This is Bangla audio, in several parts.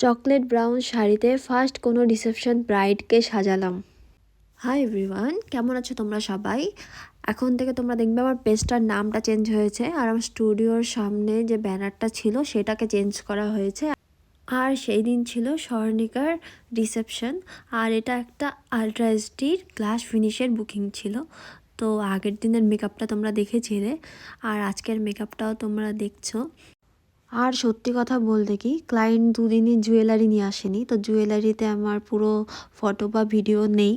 চকলেট ব্রাউন শাড়িতে ফার্স্ট কোনো রিসেপশন ব্রাইডকে সাজালাম। হাই এভরিওয়ান, কেমন আছো তোমরা সবাই? এখন থেকে তোমরা দেখবে আমার পেজটার নামটা চেঞ্জ হয়েছে, আর আমার স্টুডিওর সামনে যে ব্যানারটা ছিল সেটাকে চেঞ্জ করা হয়েছে। আর সেই দিন ছিল স্বর্ণিকার রিসেপশন, আর এটা একটা আলট্রা এইচডির গ্লাস ফিনিশের বুকিং ছিল। তো আগের দিনের মেকআপটা তোমরা দেখেছিলে, আর আজকের মেকআপটাও তোমরা দেখছো। আর সত্যি কথা বলতে কি, ক্লায়েন্ট দুদিনই জুয়েলারি নিয়ে আসেনি, তো জুয়েলারিতে আমার পুরো ফটো বা ভিডিও নেই।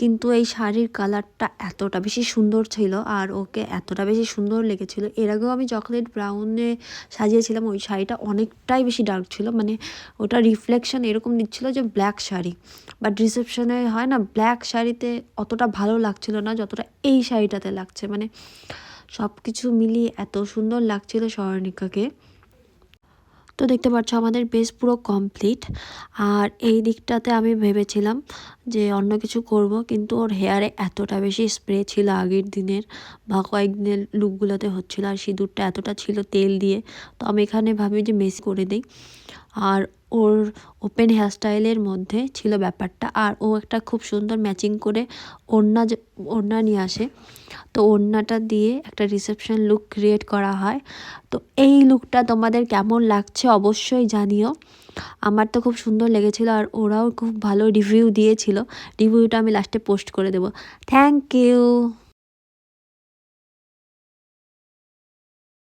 কিন্তু এই শাড়ির কালারটা এতটা বেশি সুন্দর ছিল, আর ওকে এতটা বেশি সুন্দর লেগেছিল। এর আগেও আমি চকলেট ব্রাউনে সাজিয়েছিলাম, ওই শাড়িটা অনেকটাই বেশি ডার্ক ছিল, মানে ওটা রিফ্লেকশন এরকম দিচ্ছিল যে ব্ল্যাক শাড়ি। বাট রিসেপশনে হয় না, ব্ল্যাক শাড়িতে অতটা ভালো লাগছিল না যতটা এই শাড়িটাতে লাগছে। মানে সব কিছু মিলিয়ে এত সুন্দর লাগছিল স্বর্ণিকাকে। তো দেখতে পাচ্ছ আমাদের বেস পুরো কমপ্লিট। আর এই দিকটাতে আমি ভেবেছিলাম যে অন্য কিছু করব, কিন্তু ওর হেয়ারে এতটা বেশি স্প্রে ছিল আগের দিনের বা কয়েকদিনের লুকগুলোতে হচ্ছিল, আর সিঁদুরটা এতটা ছিল তেল দিয়ে। তো আমি এখানে ভাবি যে মেস করে দিই। আর ওর ওপেন হেয়ারস্টাইলের মধ্যে ছিল ব্যাপারটা, আর ও একটা খুব সুন্দর ম্যাচিং করে ওড়না নিয়ে আসে। তো ওড়নাটা দিয়ে একটা রিসেপশন লুক ক্রিয়েট করা হয়। তো এই লুকটা তোমাদের কেমন লাগছে অবশ্যই জানিও। আমার তো খুব সুন্দর লেগেছিল, আর ওরাও খুব ভালো রিভিউ দিয়েছিল। রিভিউটা আমি লাস্টে পোস্ট করে দেবো। Thank you.